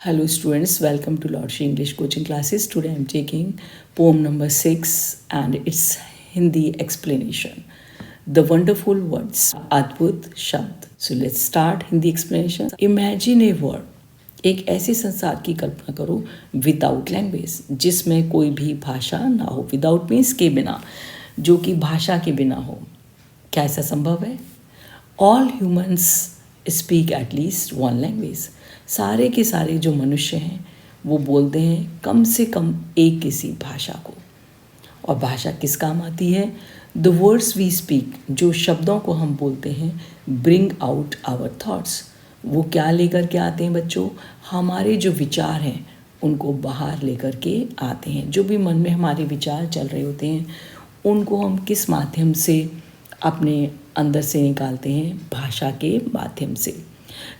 Hello students, welcome to Lord Shri English coaching classes. Today I am taking poem number 6 and its Hindi explanation. The wonderful words, अद्भुत शब्द. So let's start Hindi explanation. Imagine a world. एक ऐसे संसार की कल्पना करो without language, जिसमें कोई भी भाषा ना हो. विदाउट मीन्स के बिना, जो कि भाषा के बिना हो. क्या ऐसा संभव है? All humans speak at least one language. सारे के सारे जो मनुष्य हैं वो बोलते हैं कम से कम एक किसी भाषा को. और भाषा किस काम आती है? द वर्ड्स वी स्पीक, जो शब्दों को हम बोलते हैं, ब्रिंग आउट आवर थॉट्स. वो क्या लेकर के आते हैं बच्चों? हमारे जो विचार हैं उनको बाहर लेकर के आते हैं. जो भी मन में हमारे विचार चल रहे होते हैं उनको हम किस माध्यम से अपने अंदर से निकालते हैं? भाषा के माध्यम से.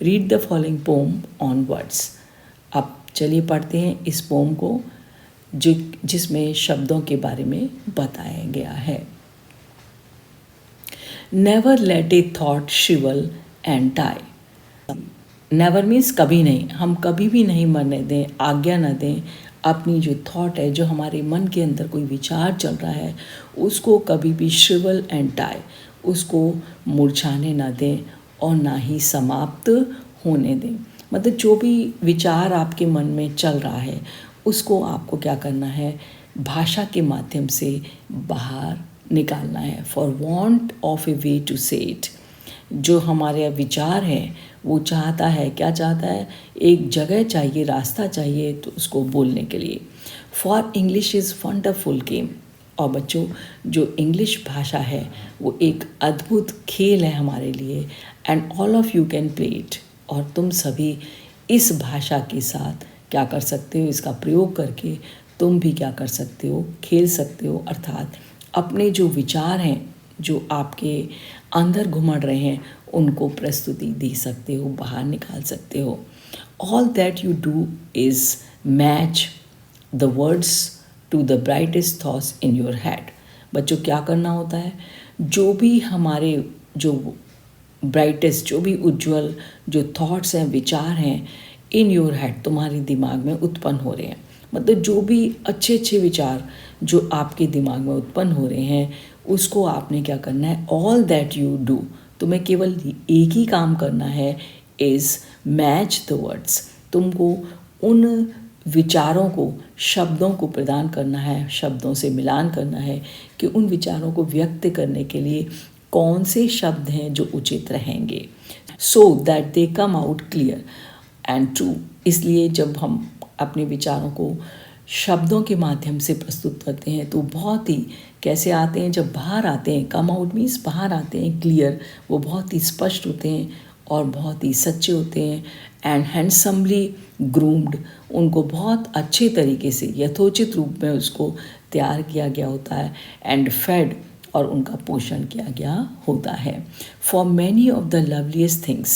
Read the following poem on words. अब चलिए पढ़ते हैं इस पोम को जिसमें शब्दों के बारे में बताया गया है. Never let a thought shrivel and die. Never means कभी नहीं. हम कभी भी नहीं मरने दें, आज्ञा न दें. अपनी जो थॉट है, जो हमारे मन के अंदर कोई विचार चल रहा है, उसको कभी भी शिवल एंड टाई, उसको मुरझाने ना दें और ना ही समाप्त होने दें. मतलब जो भी विचार आपके मन में चल रहा है उसको आपको क्या करना है? भाषा के माध्यम से बाहर निकालना है. For want of a way to say it. जो हमारे विचार है वो चाहता है, क्या चाहता है? एक जगह चाहिए, रास्ता चाहिए तो उसको बोलने के लिए. For English is wonderful game. और बच्चों, जो इंग्लिश भाषा है वो एक अद्भुत खेल है हमारे लिए. And all of you can play it. और तुम सभी इस भाषा के साथ क्या कर सकते हो? इसका प्रयोग करके तुम भी क्या कर सकते हो? खेल सकते हो. अर्थात अपने जो विचार हैं, जो आपके अंदर घुमड़ रहे हैं, उनको प्रस्तुति दे सकते हो, बाहर निकाल सकते हो. All that you do is match the words to the brightest thoughts in your head. बच्चों, क्या करना होता है? जो भी हमारे जो ब्राइटेस्ट, जो भी उज्जवल जो थॉट्स हैं, विचार हैं, इन योर हेड, तुम्हारे दिमाग में उत्पन्न हो रहे हैं. मतलब जो भी अच्छे अच्छे विचार जो आपके दिमाग में उत्पन्न हो रहे हैं उसको आपने क्या करना है? ऑल दैट यू डू, तुम्हें केवल एक ही काम करना है, इज़ मैच द वर्ड्स. तुमको उन विचारों को, शब्दों को प्रदान करना है, शब्दों से मिलान करना है कि उन विचारों को व्यक्त करने के लिए कौन से शब्द हैं जो उचित रहेंगे. So that they come out clear and true. इसलिए जब हम अपने विचारों को शब्दों के माध्यम से प्रस्तुत करते हैं तो बहुत ही कैसे आते हैं? जब बाहर आते हैं, कम आउट मीन्स बाहर आते हैं, क्लियर, वो बहुत ही स्पष्ट होते हैं और बहुत ही सच्चे होते हैं. एंड हैंडसमली ग्रूम्ड, उनको बहुत अच्छे तरीके से यथोचित रूप में उसको तैयार किया गया होता है. एंड फेड, और उनका पोषण किया गया होता है. For many of the loveliest things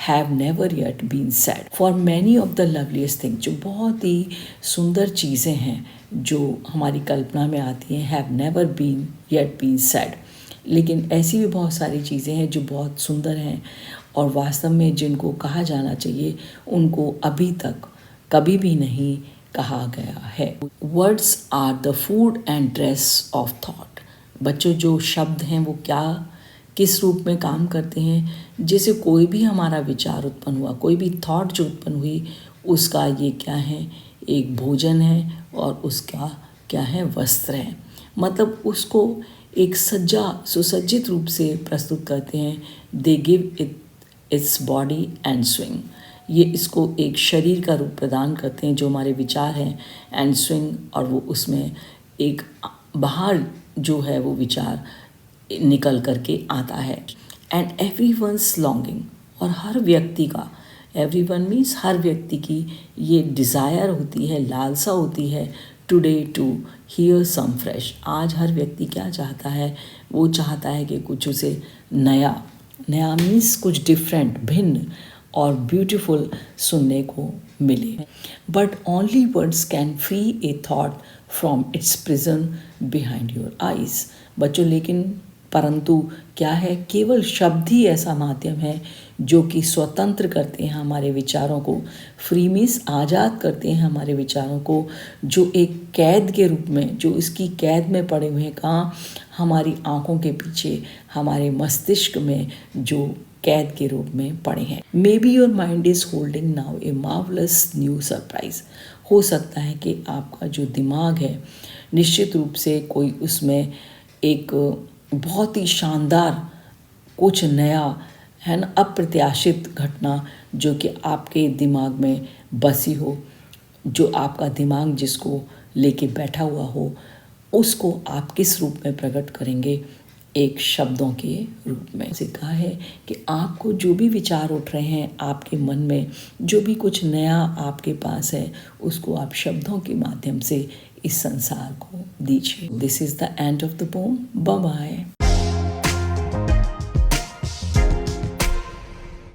have never yet been said. For many of the loveliest things, जो बहुत ही सुंदर चीज़ें हैं जो हमारी कल्पना में आती हैं, have never been yet been said. लेकिन ऐसी भी बहुत सारी चीज़ें हैं जो बहुत सुंदर हैं और वास्तव में जिनको कहा जाना चाहिए उनको अभी तक कभी भी नहीं कहा गया है. Words are the food and dress of thought. बच्चों, जो शब्द हैं वो क्या, किस रूप में काम करते हैं? जैसे कोई भी हमारा विचार उत्पन्न हुआ, कोई भी थॉट जो उत्पन्न हुई, उसका ये क्या है? एक भोजन है और उसका क्या है? वस्त्र है. मतलब उसको एक सुसज्जित रूप से प्रस्तुत करते हैं. They give it its body and swing. ये इसको एक शरीर का रूप प्रदान करते हैं जो हमारे विचार हैं, एंड स्विंग, और वो उसमें एक बाहर जो है वो विचार निकल करके आता है. एंड एवरी वंस लॉन्गिंग, और हर व्यक्ति का, एवरी वन मीन्स हर व्यक्ति की ये डिज़ायर होती है, लालसा होती है, today to hear some fresh. आज हर व्यक्ति क्या चाहता है? वो चाहता है कि कुछ उसे नया, नया मीन्स कुछ डिफरेंट, भिन्न और ब्यूटीफुल सुनने को मिले. But only words can free A thought from its prison behind your eyes. बच्चों, लेकिन परंतु क्या है, केवल शब्द ही ऐसा माध्यम है जो कि स्वतंत्र करते हैं हमारे विचारों को, फ्री मीन्स आज़ाद करते हैं हमारे विचारों को, जो एक कैद के रूप में, जो इसकी कैद में पड़े हुए हैं, कहाँ, हमारी आँखों के पीछे, हमारे मस्तिष्क में जो कैद के रूप में पड़े हैं। May be your mind is holding now A marvellous new surprise. हो सकता है कि आपका जो दिमाग है निश्चित रूप से कोई उसमें एक बहुत ही शानदार कुछ नया है ना, अप्रत्याशित घटना जो कि आपके दिमाग में बसी हो, जो आपका दिमाग जिसको लेके बैठा हुआ हो, उसको आप किस रूप में प्रकट करेंगे, एक शब्दों के रूप में। उसे कहा है कि आपको जो भी विचार उठ रहे हैं आपके मन में, जो भी कुछ नया आपके पास है, उसको आप शब्दों के माध्यम से इस संसार को दीजिए। This is the end of the poem. Bye bye.